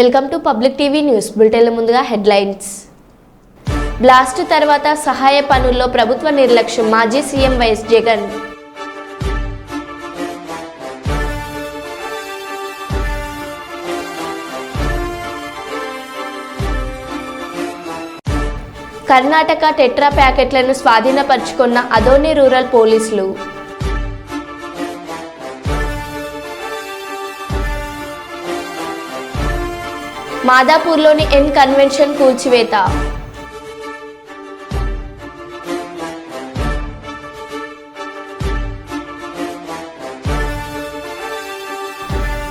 Welcome to public TV news బులెటిన్ల ముందుగా headlines. Blast తర్వాత సహాయ పనుల్లో ప్రభుత్వ నిర్లక్ష్యం మాజీ CM YS Jagan. Karnataka tetra ప్యాకెట్లను స్వాధీనపరుచుకున్న అదోని రూరల్ పోలీసులు. మాదాపూర్లోని ఎన్ కన్వెన్షన్ కూల్చివేత.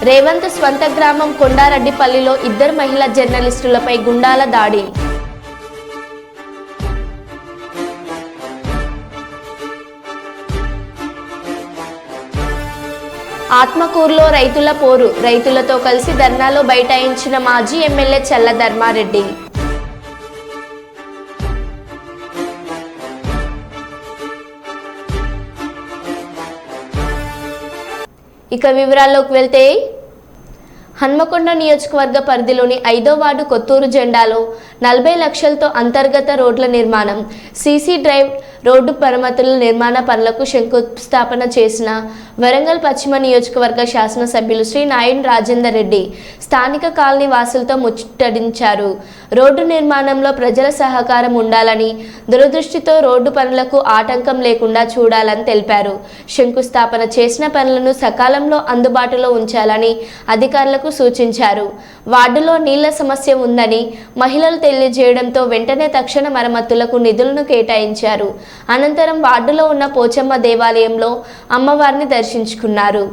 రేవంత్ స్వంత గ్రామం కొండారెడ్డిపల్లిలో ఇద్దరు మహిళా జర్నలిస్టులపై గుండాల దాడి. ఆత్మకూరులో రైతుల పోరు, రైతులతో కలిసి ధర్నాలో బైఠాయించిన మాజీ ఎమ్మెల్యే చల్ల ధర్మారెడ్డి. ఇక వివరాల్లోకి వెళ్తే, హన్మకొండ నియోజకవర్గ పరిధిలోని 5వ వార్డు కొత్తూరు జెండాలో 40 లక్షలతో అంతర్గత రోడ్ల నిర్మాణం, సీసీ డ్రైవ్ రోడ్డు మరమ్మతుల నిర్మాణ పనులకు శంకుస్థాపన చేసిన వరంగల్ పశ్చిమ నియోజకవర్గ శాసనసభ్యులు శ్రీ నాయన్ రాజేందర్ రెడ్డి స్థానిక కాలనీ వాసులతో ముచ్చటించారు. రోడ్డు నిర్మాణంలో ప్రజల సహకారం ఉండాలని, దురదృష్టితో రోడ్డు పనులకు ఆటంకం లేకుండా చూడాలని తెలిపారు. శంకుస్థాపన చేసిన పనులను సకాలంలో అందుబాటులో ఉంచాలని అధికారులకు సూచించారు. వార్డులో నీళ్ల సమస్య ఉందని మహిళలు తెలియజేయడంతో వెంటనే తక్షణ మరమ్మతులకు నిధులను కేటాయించారు. అనంతరం వార్డులో ఉన్న పోచమ్మ దేవాలయంలో అమ్మవారిని దర్శించుకున్నారు.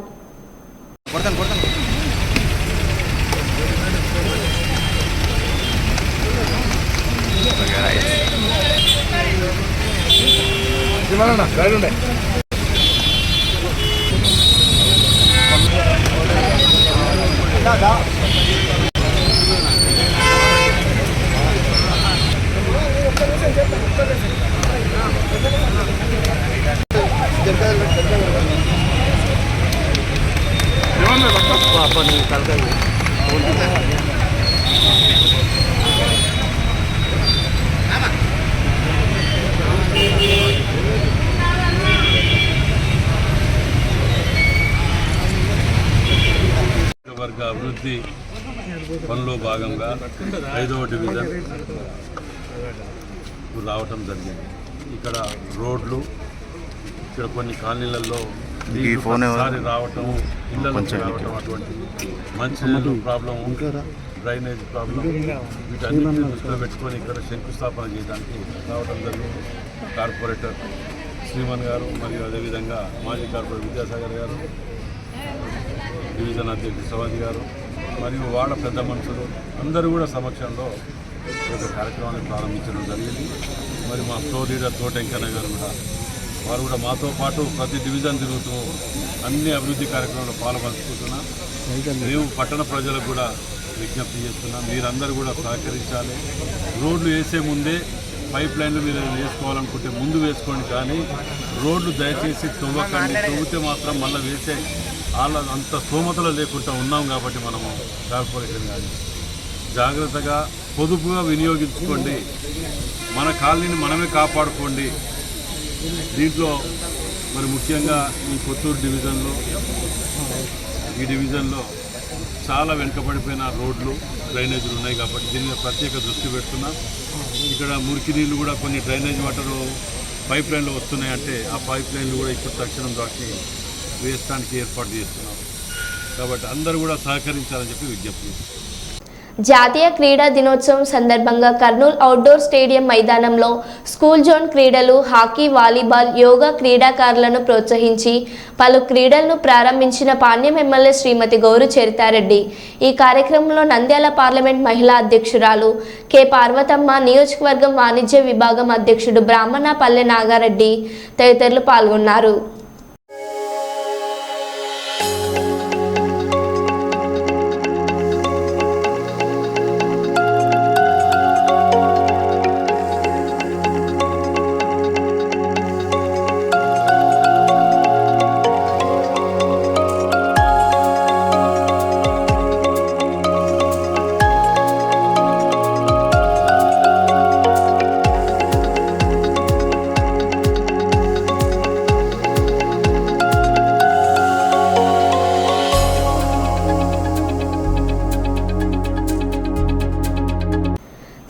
వర్గ అభివృద్ధి పనిలో భాగంగా 5వ డివిజన్ రావటం జరిగింది. ఇక్కడ రోడ్లు, ఇక్కడ కొన్ని కాలనీలలో రావటం, ఇళ్లలో రావటం, అటువంటి మంచినీళ్ళు ప్రాబ్లం, డ్రైనేజ్ ప్రాబ్లం, వీటన్నిటిని దృష్టిలో పెట్టుకొని ఇక్కడ శంకుస్థాపన చేయడానికి రావడం జరిగింది. కార్పొరేటర్ శ్రీమన్ గారు మరియు అదేవిధంగా మాజీ కార్పొరేటర్ విద్యాసాగర్ గారు, డివిజన్ అధ్యక్షుడు సవాది గారు మరియు వాళ్ళ పెద్ద మనుషులు అందరూ కూడా సమక్షంలో ఒక కార్యక్రమాన్ని ప్రారంభించడం జరిగింది. మరి మా ఫ్లోర్ లీడర్ తోటెంకన్న గారు కూడా, వారు కూడా మాతో పాటు ప్రతి డివిజన్ తిరుగుతూ అన్ని అభివృద్ధి కార్యక్రమాల్లో పాల్పంచుకుంటున్నా. మేము పట్టణ ప్రజలకు కూడా విజ్ఞప్తి చేస్తున్నాం, మీరందరూ కూడా సహకరించాలి. రోడ్లు వేసే ముందే పైప్ లైన్లు మీరు వేసుకోవాలనుకుంటే ముందు వేసుకోండి, కానీ రోడ్లు దయచేసి తవ్వకండి. తవ్వితే మాత్రం మళ్ళీ వేసే వాళ్ళ అంత స్తోమతలో లేకుండా ఉన్నాం కాబట్టి మనము కార్పొరేషన్ కానీ జాగ్రత్తగా పొదుపుగా వినియోగించుకోండి. మన కాలనీని మనమే కాపాడుకోండి. దీంట్లో మరి ముఖ్యంగా ఈ కొత్తూరు డివిజన్లో, ఈ డివిజన్లో చాలా వెనుకబడిపోయిన రోడ్లు, డ్రైనేజీలు ఉన్నాయి కాబట్టి దీని మీద ప్రత్యేక దృష్టి పెడుతున్నాం. ఇక్కడ మురికి నీళ్ళు కూడా కొన్ని డ్రైనేజ్ వాటర్ పైప్ లైన్లో వస్తున్నాయంటే ఆ పైప్ లైన్లు కూడా ఇప్పుడు తక్షణం దాటి వేయడానికి ఏర్పాటు చేస్తున్నాం. కాబట్టి అందరూ కూడా సహకరించాలని చెప్పి విజ్ఞప్తి. జాతీయ క్రీడా దినోత్సవం సందర్భంగా కర్నూలు అవుట్డోర్ స్టేడియం మైదానంలో స్కూల్ జోన్ క్రీడలు, హాకీ, వాలీబాల్, యోగా క్రీడాకారులను ప్రోత్సహించి పలు క్రీడలను ప్రారంభించిన పాణ్యం ఎమ్మెల్యే శ్రీమతి గౌరు చరితారెడ్డి. ఈ కార్యక్రమంలో నంద్యాల పార్లమెంట్ మహిళా అధ్యక్షురాలు కె పార్వతమ్మ, నియోజకవర్గం వాణిజ్య విభాగం అధ్యక్షుడు బ్రాహ్మణపల్లె నాగారెడ్డి తదితరులు పాల్గొన్నారు.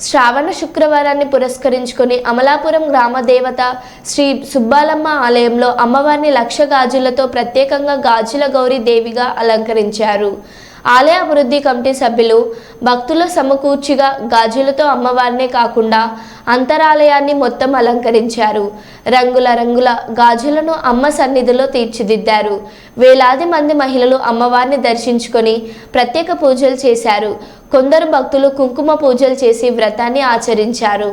శ్రావణ శుక్రవారాన్ని పురస్కరించుకొని అమలాపురం గ్రామ దేవత శ్రీ సుబ్బాలమ్మ ఆలయంలో అమ్మవారిని లక్ష గాజులతో ప్రత్యేకంగా గాజుల గౌరీ దేవిగా అలంకరించారు. ఆలయ అభివృద్ధి కమిటీ సభ్యులు భక్తుల సమకూర్చిగా గాజులతో అమ్మవారినే కాకుండా అంతరాలయాన్ని మొత్తం అలంకరించారు. రంగుల రంగుల గాజులను అమ్మ సన్నిధిలో తీర్చిదిద్దారు. వేలాది మంది మహిళలు అమ్మవారిని దర్శించుకొని ప్రత్యేక పూజలు చేశారు. కొందరు భక్తులు కుంకుమ పూజలు చేసి వ్రతాన్ని ఆచరించారు.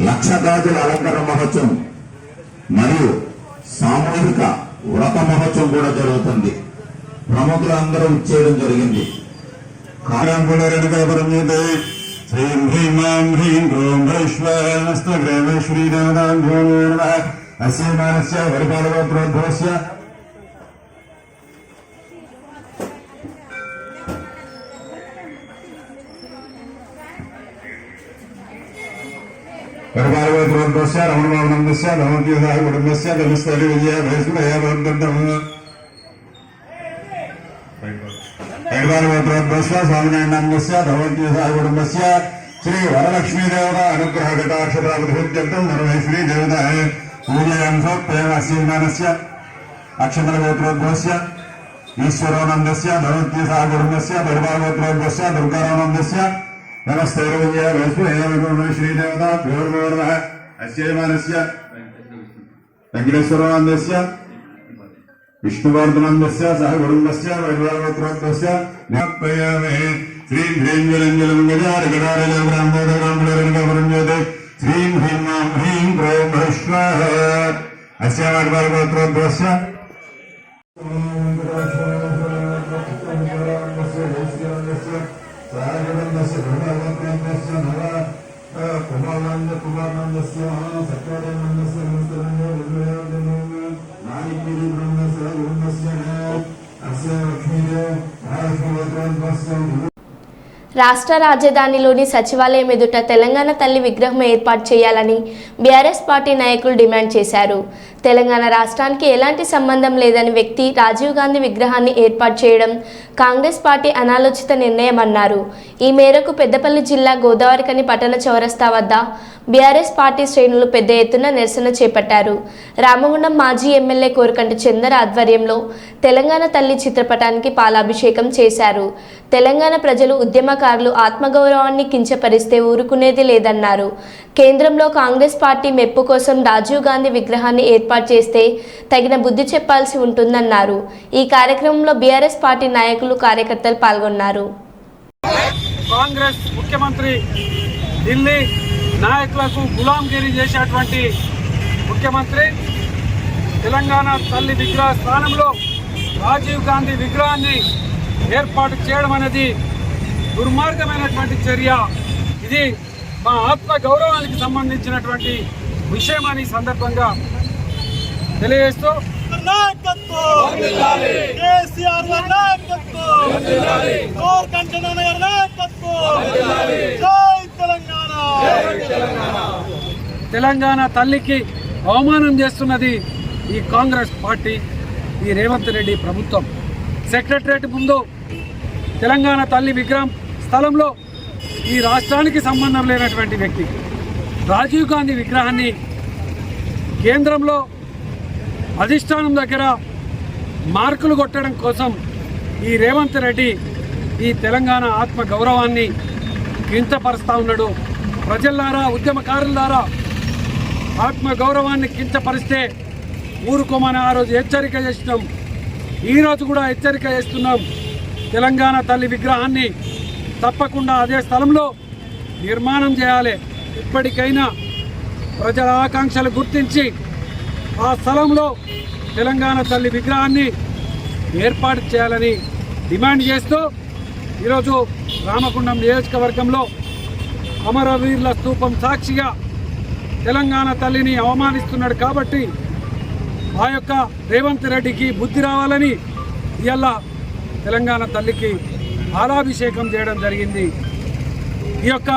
లక్ష గాజుల అలంకరణ మహోత్సవం మరియు సామూహిక వ్రత మహోత్సవం కూడా జరుగుతుంది. ప్రముఖులందరూ ఇచ్చేయడం జరిగింది. శ్రీం హ్రీం మాం హ్రీం ఓం శ్రీదేవతాభ్యోస్య వరిపాలగోత్రోద్భవస్య వరిపాలగోత్రోద్భవస్య రమణబాబునందస్య భగవద్గీతాయ కుటుంబస్య ధనుస్తరి విజయ భైస్మయభద్రం ఐర్వాలగోత్రోద్భవస్య స్వామినారాయణాంగస్య భగవద్గీతాయ కుటుంబస్య శ్రీ వరలక్ష్మీదేవత అనుగ్రహ ఘటాక్షరాభివృద్ధ్యర్థం సర్వైశ్వరీ దేవతాయ పూజయాంసోత్ప్రేమస్యమానస్య అక్షతలగోత్రోద్భవస్య ఈశ్వరోనందస్య భగవద్గీతాయ కుటుంబస్య బడిబాలగోత్రోద్భవస్య దుర్గారానందస్య నమస్తే విజయ భైస్మయభద్రం శ్రీదేవత ప్యోర్మోర్వః అస్యమానస్య వెంకటేశ్వరానందస్య విష్ణువర్ధనందస్య సహ కుటుంబస్య వైభవగోత్రోద్భవస్య జ్ఞాపయామి. శ్రీం హ్రీం జలంజలం గజారగడారజలబ్రాహ్మణోదరాంబులరంగవరంజ్యోతి శ్రీం హ్రీం మాం హ్రీం క్రోం భైష్మః అస్య వైభవగోత్రోద్భవస్య రాష్ట్ర రాజధానిలోని సచివాలయం ఎదుట తెలంగాణ తల్లి విగ్రహం ఏర్పాటు చేయాలని బీఆర్ఎస్ పార్టీ నాయకులు డిమాండ్ చేశారు. తెలంగాణ రాష్ట్రానికి ఎలాంటి సంబంధం లేదని వ్యక్తి రాజీవ్ గాంధీ విగ్రహాన్ని ఏర్పాటు చేయడం కాంగ్రెస్ పార్టీ అనాలోచిత నిర్ణయమన్నారు. ఈ మేరకు పెద్దపల్లి జిల్లా గోదావరికని పట్టణ చౌరస్తా వద్ద బీఆర్ఎస్ పార్టీ శ్రేణులు పెద్ద ఎత్తున నిరసన చేపట్టారు. రామగుండం మాజీ ఎమ్మెల్యే కోరకంటి చందర్ ఆధ్వర్యంలో తెలంగాణ తల్లి చిత్రపటానికి పాలాభిషేకం చేశారు. తెలంగాణ ప్రజలు ఉద్యమకారులు ఆత్మగౌరవాన్ని కించపరిస్తే ఊరుకునేది లేదన్నారు. కేంద్రంలో కాంగ్రెస్ పార్టీ మెప్పు కోసం రాజీవ్ గాంధీ విగ్రహాన్ని ఏర్పాటు చేస్తే తగిన బుద్ధి చెప్పాల్సి ఉంటుందన్నారు. ఈ కార్యక్రమంలో బీఆర్ఎస్ పార్టీ నాయకులు కార్యకర్తలు పాల్గొన్నారు. కాంగ్రెస్ ముఖ్యమంత్రి ఢిల్లీ నాయకులకు గులాంగిరి చేసేటువంటి ముఖ్యమంత్రి తెలంగాణ తల్లి విగ్రహ స్థానంలో రాజీవ్ గాంధీ విగ్రహాన్ని ఏర్పాటు చేయడం అనేది దుర్మార్గమైనటువంటి చర్య. ఇది మా ఆత్మ గౌరవానికి సంబంధించినటువంటి విషయం అని సందర్భంగా తెలియజేస్తూ అంబేద్కర్ నాయకత్వం కేసీఆర్ గారి నాయకత్వం గోర్ కంచన గారి నాయకత్వం జై తెలంగాణ. తెలంగాణ తల్లికి అవమానం చేస్తున్నది ఈ కాంగ్రెస్ పార్టీ, ఈ రేవంత్ రెడ్డి ప్రభుత్వం. సెక్రటరేట్ ముందు తెలంగాణ తల్లి విగ్రహం స్థలంలో ఈ రాష్ట్రానికి సంబంధం లేనటువంటి వ్యక్తి రాజీవ్ గాంధీ విగ్రహాన్ని కేంద్రంలో అధిష్టానం దగ్గర మార్కులు కొట్టడం కోసం ఈ రేవంత్ రెడ్డి ఈ తెలంగాణ ఆత్మ గౌరవాన్ని కించపరుస్తూ ఉన్నాడు. ప్రజలారా, ఉద్యమకారులారా, ఆత్మ గౌరవాన్ని కించపరిస్తే ఊరుకోమని ఆ రోజు హెచ్చరిక చేసినాం. ఈరోజు కూడా హెచ్చరిక చేస్తున్నాం. తెలంగాణ తల్లి విగ్రహాన్ని తప్పకుండా అదే స్థలంలో నిర్మాణం చేయాలి. ఇప్పటికైనా ప్రజల ఆకాంక్షలు గుర్తించి ఆ స్థలంలో తెలంగాణ తల్లి విగ్రహాన్ని ఏర్పాటు చేయాలని డిమాండ్ చేస్తూ ఈరోజు రామగుండం నియోజకవర్గంలో అమరవీరుల స్తూపం సాక్షిగా తెలంగాణ తల్లిని అవమానిస్తున్నాడు కాబట్టి ఆ యొక్క రేవంత్ రెడ్డికి బుద్ధి రావాలని ఇవాళ తెలంగాణ తల్లికి పాలాభిషేకం చేయడం జరిగింది. ఈ యొక్క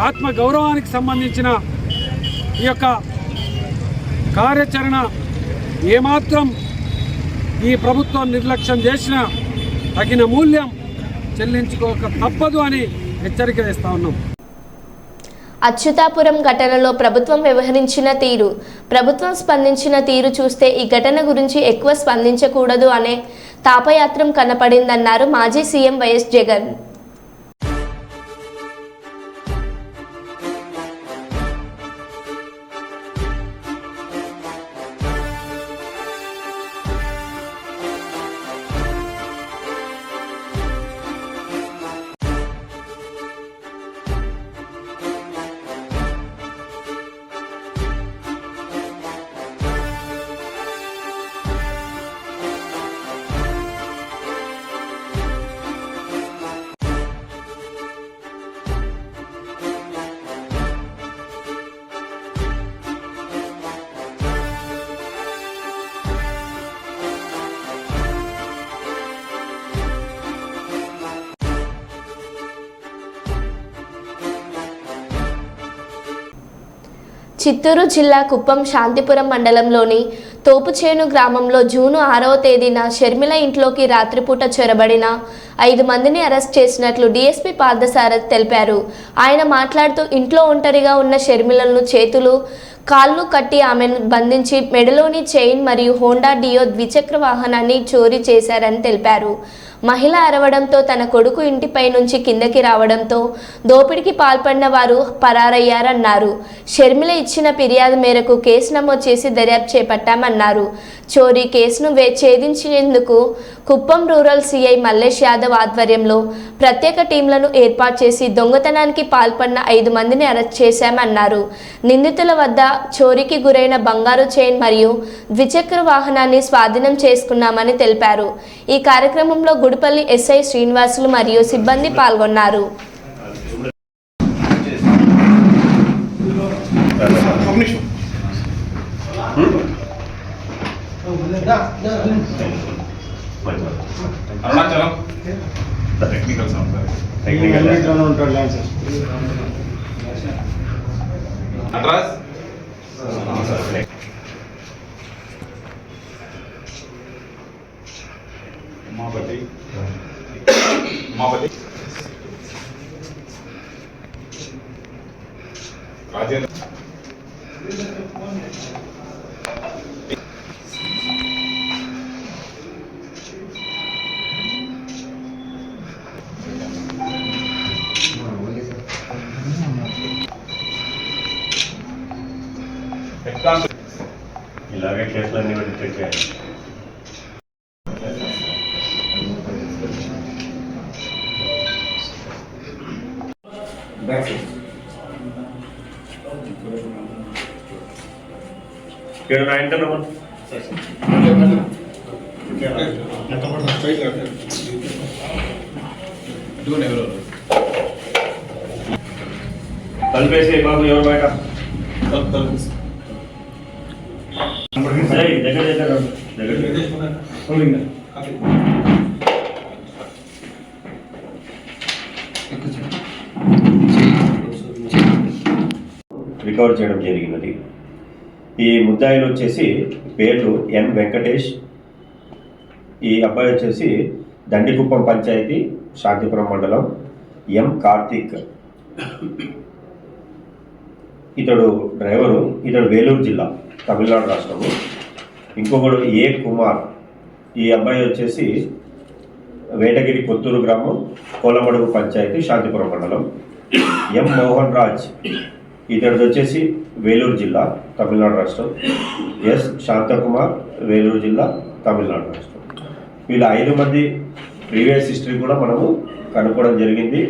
ఆత్మ గౌరవానికి సంబంధించిన ఈ యొక్క కార్యాచరణ ఏమాత్రం ఈ ప్రభుత్వం నిర్లక్ష్యం చేసినా తగిన మూల్యం చెల్లించుకోక తప్పదు అని హెచ్చరిక చేస్తా ఉన్నాం. అచ్యుతాపురం ఘటనలో ప్రభుత్వం వ్యవహరించిన తీరు, ప్రభుత్వం స్పందించిన తీరు చూస్తే ఈ ఘటన గురించి ఎక్కువ స్పందించకూడదు అనే తాపయాత్రం కనపడిందన్నారు మాజీ సీఎం వైఎస్ జగన్. చిత్తూరు జిల్లా కుప్పం శాంతిపురం మండలంలోని తోపుచేను గ్రామంలో జూన్ 6వ తేదీన షర్మిల ఇంట్లోకి రాత్రిపూట చొరబడిన 5 మందిని అరెస్ట్ చేసినట్లు డీఎస్పీ పార్థసారథి తెలిపారు. ఆయన మాట్లాడుతూ ఇంట్లో ఒంటరిగా ఉన్న షర్మిలను చేతులు కాళ్ళు కట్టి ఆమెను బంధించి మెడలోని చైన్ మరియు హోండా డియో ద్విచక్ర వాహనాన్ని చోరీ చేశారని తెలిపారు. మహిళ అరవడంతో తన కొడుకు ఇంటిపై నుంచి కిందకి రావడంతో దోపిడీకి పాల్పడిన వారు పరారయ్యారన్నారు. షర్మిల ఇచ్చిన ఫిర్యాదు మేరకు కేసు నమోదు చేసి దర్యాప్తు చేపట్టామన్నారు. చోరీ కేసును ఛేదించేందుకు కుప్పం రూరల్ సీఐ మల్లేష్ యాదవ్ ఆధ్వర్యంలో ప్రత్యేక టీంలను ఏర్పాటు చేసి దొంగతనానికి పాల్పడిన 5 మందిని అరెస్ట్ చేశామన్నారు. నిందితుల వద్ద చోరీకి గురైన బంగారు చైన్ మరియు ద్విచక్ర వాహనాన్ని స్వాధీనం చేసుకున్నామని తెలిపారు. ఈ కార్యక్రమంలో గుడిపల్లి ఎస్ఐ శ్రీనివాసులు మరియు సిబ్బంది పాల్గొన్నారు. రాజేంద్ర ఇలాగే కేసులన్నీ పెట్టి చెక్ చేయాలి. ఇక్కడ నా ఇంటర్ కలిపేసి బాబు ఎవరు బయట రికవర్ చేయడం జరిగినది. ఈ ముద్దాయిలు వచ్చేసి పేర్లు ఎన్ వెంకటేష్, ఈ అబ్బాయి వచ్చేసి దండికుప్పం పంచాయతీ శాంతిపురం మండలం, ఎం కార్తీక్ ఇతడు డ్రైవరు, ఇతడు వేలూరు జిల్లా తమిళనాడు రాష్ట్రము. ఇంకొకడు ఏ కుమార్, ఈ అబ్బాయి వచ్చేసి వేటగిరి కొత్తూరు గ్రామం కోలమడుగు పంచాయతీ శాంతిపురం మండలం. ఎం మోహన్ రాజ్, ఇతడిది వచ్చేసి వేలూరు జిల్లా తమిళనాడు రాష్ట్రం. ఎస్ శాంతకుమార్, వేలూరు జిల్లా తమిళనాడు రాష్ట్రం. వీళ్ళ 5 మంది ప్రీవియస్ హిస్టరీ కూడా మనము కనుక్కోవడం జరిగింది.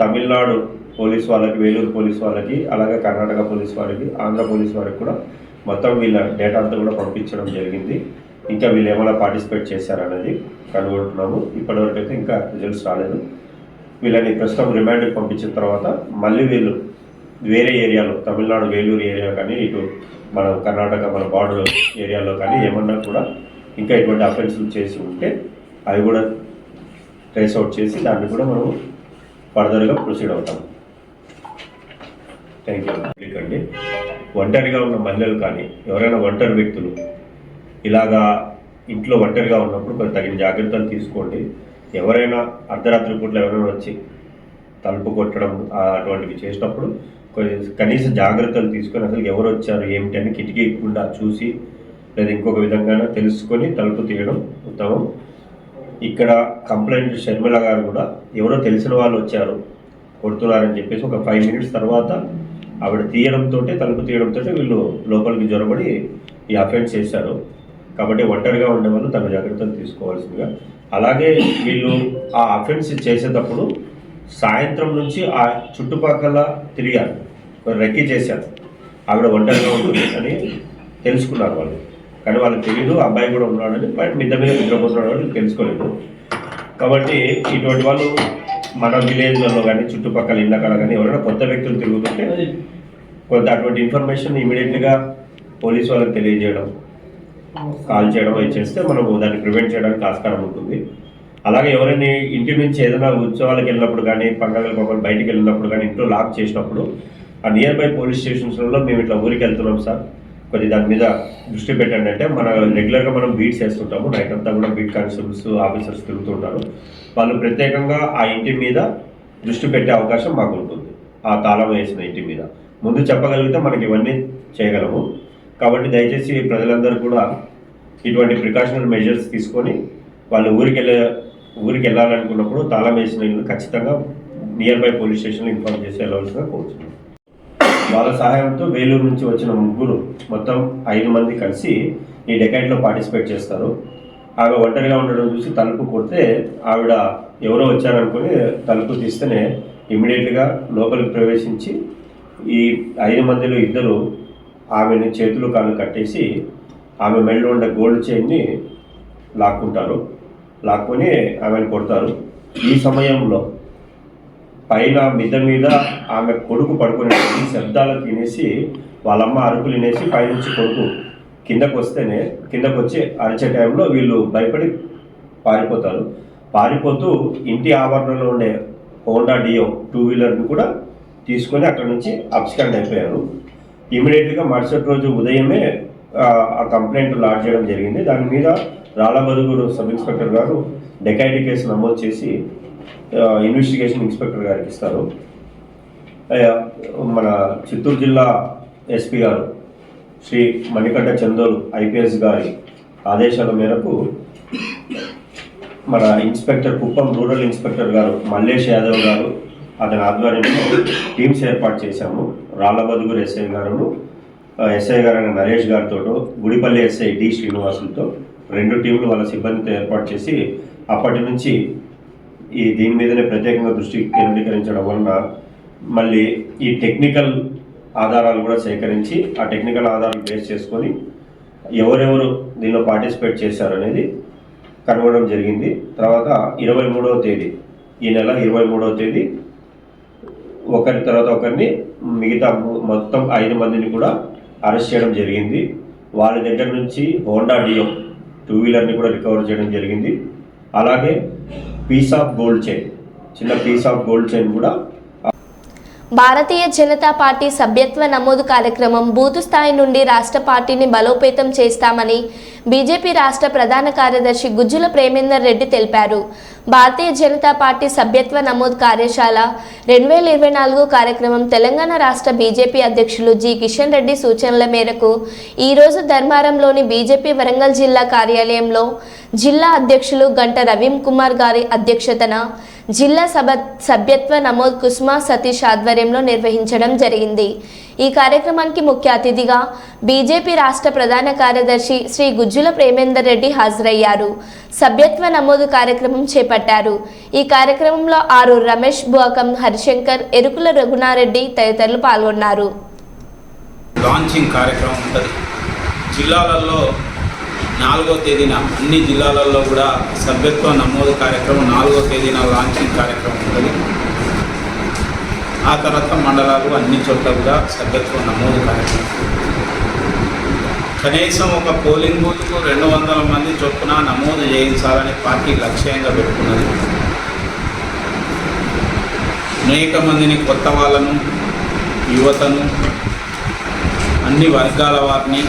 తమిళనాడు పోలీస్ వాళ్ళకి, వేలూరు పోలీస్ వాళ్ళకి, అలాగే కర్ణాటక పోలీస్ వాళ్ళకి, ఆంధ్ర పోలీస్ వారికి కూడా మొత్తం వీళ్ళ డేటా అంతా కూడా పంపించడం జరిగింది. ఇంకా వీళ్ళు ఏమైనా పార్టిసిపేట్ చేశారనేది కనుగొంటున్నాము. ఇప్పటివరకు అయితే ఇంకా రిజల్ట్స్ రాలేదు. వీళ్ళని ప్రస్తుతం రిమాండ్కి పంపించిన తర్వాత మళ్ళీ వీళ్ళు వేరే ఏరియాలో, తమిళనాడు వేలూరు ఏరియా కానీ, ఇటు మన కర్ణాటక మన బార్డర్ ఏరియాలో కానీ ఏమన్నా కూడా ఇంకా ఇటువంటి అఫెన్స్లు చేసి ఉంటే అవి కూడా ట్రేస్ అవుట్ చేసి దాన్ని కూడా మనం ఫర్దర్గా ప్రొసీడ్ అవుతాం. Thank you. అండి, ఒంటరిగా ఉన్న మహిళలు కానీ ఎవరైనా ఒంటరి వ్యక్తులు ఇలాగా ఇంట్లో ఒంటరిగా ఉన్నప్పుడు కొంచెం తగిన జాగ్రత్తలు తీసుకోండి. ఎవరైనా అర్ధరాత్రి పూట్ల ఎవరైనా వచ్చి తలుపు కొట్టడం అటువంటివి చేసినప్పుడు కనీస జాగ్రత్తలు తీసుకొని అసలు ఎవరు వచ్చారు ఏమిటి అని కిటికీ గుండా చూసి లేదా ఇంకొక విధంగా తెలుసుకొని తలుపు తీయడం ఉత్తమం. ఇక్కడ కంప్లైంట్ షర్మిల గారు కూడా ఎవరో తెలిసిన వాళ్ళు వచ్చారు కొడుతున్నారని చెప్పేసి ఒక 5 minutes తర్వాత ఆవిడ తీయడంతో, తలుపు తీయడంతో వీళ్ళు లోపలికి జొరబడి ఈ అఫెన్స్ చేశారు. కాబట్టి ఒంటరిగా ఉండే వాళ్ళు తగు జాగ్రత్తలు తీసుకోవాల్సిందిగా. అలాగే వీళ్ళు ఆ అఫెన్స్ చేసేటప్పుడు సాయంత్రం నుంచి ఆ చుట్టుపక్కల తిరిగారు, రెక్కి చేశారు. ఆవిడ ఒంటరిగా ఉంటుంది అని తెలుసుకున్నారు వాళ్ళు, కానీ వాళ్ళకి తెలియదు అబ్బాయి కూడా ఉన్నాడని. బట్ మిద్ద మీద నిద్రపోతున్నాడు అని తెలుసుకోలేదు. కాబట్టి ఇటువంటి వాళ్ళు మన విలేజ్లలో కానీ చుట్టుపక్కల ఇళ్ళ కాడ కానీ ఎవరైనా కొత్త వ్యక్తులు తిరుగుతుంటే కొంత అటువంటి ఇన్ఫర్మేషన్ ఇమీడియట్గా పోలీసు వాళ్ళకి తెలియజేయడం, కాల్ చేయడం అవి చేస్తే మనము దాన్ని ప్రివెంట్ చేయడానికి ఆస్కారం ఉంటుంది. అలాగే ఎవరైనా ఇంటి నుంచి ఏదైనా ఉత్సవాలకు వెళ్ళినప్పుడు కానీ, పండుగల పక్కన బయటికి వెళ్ళినప్పుడు కానీ, ఇంట్లో లాక్ చేసినప్పుడు ఆ నియర్ బై పోలీస్ స్టేషన్స్లో మేము ఇట్లా ఊరికి వెళ్తున్నాం సార్, కొద్ది దాని మీద దృష్టి పెట్టండి అంటే, మన రెగ్యులర్గా మనం బీట్స్ వేస్తుంటాము. నైట్ అంతా కూడా బీట్ కానిస్టేబుల్స్ ఆఫీసర్స్ తిరుగుతుంటారు. వాళ్ళు ప్రత్యేకంగా ఆ ఇంటి మీద దృష్టి పెట్టే అవకాశం మాకు ఉంటుంది. ఆ తాళం వేసిన ఇంటి మీద ముందు చెప్పగలిగితే మనకి ఇవన్నీ చేయగలము. కాబట్టి దయచేసి ప్రజలందరూ కూడా ఇటువంటి ప్రికాషనరీ మెజర్స్ తీసుకొని వాళ్ళు ఊరికి వెళ్ళాలనుకున్నప్పుడు తాళం వేసిన ఇల్లు ఖచ్చితంగా నియర్ బై పోలీస్ స్టేషన్లో ఇన్ఫార్మ్ చేసి వెళ్ళవలసిన కోరుతున్నాం. వాళ్ళ సహాయంతో వేలూరు నుంచి వచ్చిన ముగ్గురు మొత్తం 5 మంది కలిసి ఈ డెకైట్లో పార్టిసిపేట్ చేస్తారు. ఆమె ఒంటరిగా ఉండడం చూసి తలుపు కొడితే ఆవిడ ఎవరో వచ్చారనుకుని తలుపు తీస్తేనే ఇమ్మీడియట్గా లోపలికి ప్రవేశించి ఈ 5 మందిలో 2 ఆమెని చేతులు కాళ్ళు కట్టేసి ఆమె మెడలో ఉండే గోల్డ్ చైన్ని లాక్కొని ఆమెను కొడతారు. ఈ సమయంలో పైన మిద్ద మీద ఆమె కొడుకు పడుకునే శబ్దాలకు వినేసి వాళ్ళమ్మ అరుపులు వినేసి పైనుంచి కొడుకు కిందకు వచ్చి అరిచే టైంలో వీళ్ళు భయపడి పారిపోతూ ఇంటి ఆవరణలో ఉండే హోండా డియో 2-wheelerని కూడా తీసుకొని అక్కడ నుంచి అబ్స్కాండ్ అయిపోయారు. ఇమీడియట్గా మరుసటి రోజు ఉదయమే ఆ కంప్లైంట్ లాడ్జ్ చేయడం జరిగింది. దాని మీద రాళ్ళబదుగూరు సబ్ ఇన్స్పెక్టర్ గారు డెకాయిటీ కేసు నమోదు చేసి ఇన్వెస్టిగేషన్ ఇన్స్పెక్టర్ గారికి ఇస్తారు. మన చిత్తూరు జిల్లా ఎస్పీ గారు శ్రీ మణికంఠ చందోల్ IPS గారి ఆదేశాల మేరకు మన ఇన్స్పెక్టర్ కుప్పం రూరల్ ఇన్స్పెక్టర్ గారు మల్లేష్ యాదవ్ గారు అతని ఆధ్వర్యంలో టీమ్స్ ఏర్పాటు చేశాము. రాళ్ళబదుగూరు ఎస్ఐ గారైన నరేష్ గారితో, గుడిపల్లి ఎస్ఐ డి శ్రీనివాసులతో 2 టీంలు వాళ్ళ సిబ్బందితో ఏర్పాటు చేసి అప్పటి నుంచి దీని మీదనే ప్రత్యేకంగా దృష్టి కేంద్రీకరించడం వలన మళ్ళీ ఈ టెక్నికల్ ఆధారాలు కూడా సేకరించి ఆ టెక్నికల్ ఆధారాలు బేస్ చేసుకొని ఎవరెవరు దీనిలో పార్టిసిపేట్ చేశారనేది కనుగొనడం జరిగింది. తర్వాత 23వ తేదీ, ఈ నెల 23వ తేదీ ఒకరి తర్వాత ఒకరిని మిగతా మొత్తం 5 మందిని కూడా అరెస్ట్ చేయడం జరిగింది. వాళ్ళ దగ్గర నుంచి హోండా డియో 2-వీలర్ని కూడా రికవర్ చేయడం జరిగింది. అలాగే పీస్ ఆఫ్ గోల్డ్ చైన్, చిన్న పీస్ ఆఫ్ గోల్డ్ చైన్ కూడా. భారతీయ జనతా పార్టీ సభ్యత్వ నమోదు కార్యక్రమం బూతు స్థాయి నుండి రాష్ట్ర పార్టీని బలోపేతం చేస్తామని బీజేపీ రాష్ట్ర ప్రధాన కార్యదర్శి గుజ్జుల ప్రేమేందర్ రెడ్డి తెలిపారు. భారతీయ జనతా పార్టీ సభ్యత్వ నమోదు కార్యశాల 2024 కార్యక్రమం తెలంగాణ రాష్ట్ర బీజేపీ అధ్యక్షులు జి కిషన్ రెడ్డి సూచనల మేరకు ఈరోజు ధర్మారంలోని బీజేపీ వరంగల్ జిల్లా కార్యాలయంలో జిల్లా అధ్యక్షులు గంట రవీమ్ కుమార్ గారి అధ్యక్షతన జిల్లా సభ్యత్వ నమోదు కుస్మా సతీష్ ఆధ్వర్యంలో నిర్వహించడం జరిగింది. ఈ కార్యక్రమానికి ముఖ్య అతిథిగా బీజేపీ రాష్ట్ర ప్రధాన కార్యదర్శి శ్రీ గుజ్జుల ప్రేమేందర్ రెడ్డి హాజరయ్యారు. సభ్యత్వ నమోదు కార్యక్రమం చేపట్టారు. ఈ కార్యక్రమంలో ఆరూరు రమేష్, బువకం హరిశంకర్, ఎరుకుల రఘునారెడ్డి తదితరులు పాల్గొన్నారు. లాంచింగ్ కార్యక్రమం ఉంటుంది. జిల్లాలలో 4వ తేదీన అన్ని జిల్లాలలో కూడా సభ్యత్వ నమోదు కార్యక్రమం 4వ తేదీన లాంచింగ్ కార్యక్రమం ఉంటుంది. ఆ తర్వాత మండలాలు అన్ని చోట్ల కూడా సభ్యత్వ నమోదు కార్యక్రమం. కనీసం ఒక పోలింగ్ బూత్కు 200 మంది చొప్పున నమోదు చేయించాలని పార్టీ లక్ష్యంగా పెట్టుకున్నది. అనేక మందిని కొత్త వాళ్ళను, యువతను, అన్ని వర్గాల వారిని,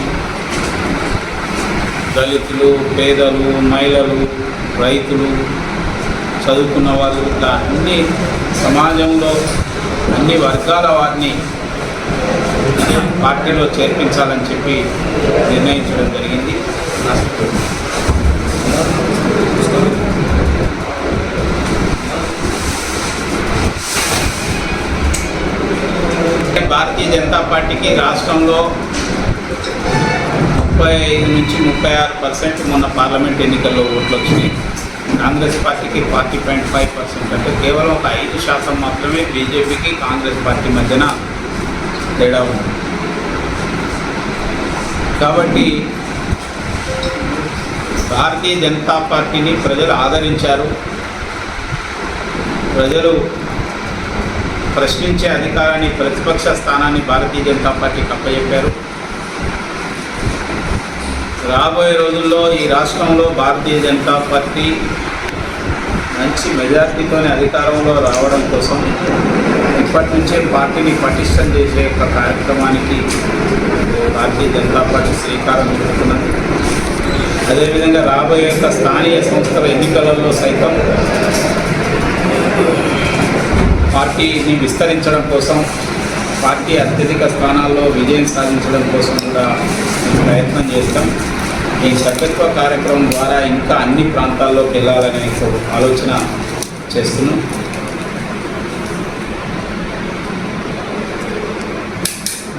దళితులు, పేదలు, మహిళలు, రైతులు, చదువుకున్న వాళ్ళు, ఇట్లా అన్ని సమాజంలో అన్ని వర్గాల వారిని పార్టీలో చేర్పించాలని చెప్పి నిర్ణయించడం జరిగింది. భారతీయ జనతా పార్టీకి రాష్ట్రంలో 35 నుంచి 36% మొన్న పార్లమెంట్ ఎన్నికల్లో ఓట్లు వచ్చినాయి. కాంగ్రెస్ పార్టీకి 40.5%, అంటే కేవలం ఒక 5% మాత్రమే బీజేపీకి కాంగ్రెస్ పార్టీ మధ్యన తేడా ఉంది. కాబట్టి భారతీయ జనతా పార్టీని ప్రజలు ఆదరించారు. ప్రజలు ప్రశ్నించే అధికారాన్ని, ప్రతిపక్ష స్థానాన్ని భారతీయ జనతా పార్టీకి అప్పచెప్పారు. రాబోయే రోజుల్లో ఈ రాష్ట్రంలో భారతీయ జనతా పార్టీ మంచి మెజార్టీతోనే అధికారంలో రావడం కోసం ఇప్పటి నుంచే పార్టీని పటిష్టం చేసే ఒక కార్యక్రమానికి భారతీయ జనతా పార్టీ శ్రీకారం చుడుతున్నది. అదేవిధంగా రాబోయే స్థానియ సంస్థల ఎన్నికలలో సైతం పార్టీని విస్తరించడం కోసం, పార్టీ అత్యధిక స్థానాల్లో విజయం సాధించడం కోసం కూడా ప్రయత్నం చేస్తాం. ఈ సభ్యత్వ కార్యక్రమం ద్వారా ఇంకా అన్ని ప్రాంతాల్లోకి వెళ్ళాలనే ఆలోచన చేస్తున్నాం.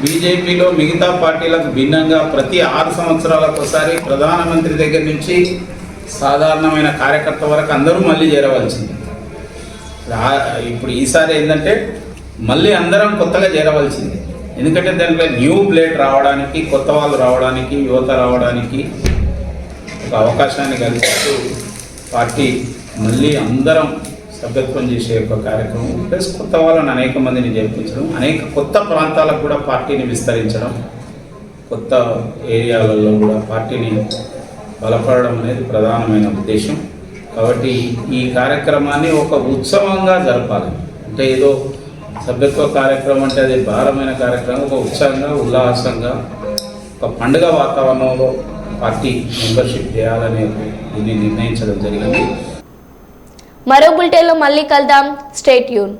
బీజేపీలో మిగతా పార్టీలకు భిన్నంగా ప్రతి 6 సంవత్సరాలకు ఒకసారి ప్రధానమంత్రి దగ్గర నుంచి సాధారణమైన కార్యకర్త వరకు అందరూ మళ్ళీ చేరవలసింది. ఇప్పుడు ఈసారి ఏంటంటే మళ్ళీ అందరం కొత్తగా చేరవలసింది. ఎందుకంటే దాంట్లో న్యూ బ్లడ్ రావడానికి, కొత్త వాళ్ళు రావడానికి, యువత రావడానికి ఒక అవకాశాన్ని కలిగిస్తూ పార్టీ మళ్ళీ అందరం సభ్యత్వం చేసే ఒక కార్యక్రమం, ప్లస్ కొత్త వాళ్ళని అనేక మందిని చేర్పించడం, అనేక కొత్త ప్రాంతాలకు కూడా పార్టీని విస్తరించడం, కొత్త ఏరియాలలో కూడా పార్టీని బలపడడం అనేది ప్రధానమైన ఉద్దేశం. కాబట్టి ఈ కార్యక్రమాన్ని ఒక ఉత్సవంగా జరపాలి. అంటే ఏదో సభ్యత్వ కార్యక్రమం అంటే అది భారమైన కార్యక్రమం, ఒక ఉత్సాహంగా, ఉల్లాసంగా, ఒక పండుగ వాతావరణంలో పార్టీ మెంబర్షిప్ చేయాలని దీన్ని నిర్ణయించడం జరిగింది. మరో బులెటిన్లో మళ్ళీ కలుద్దాం. Stay tune.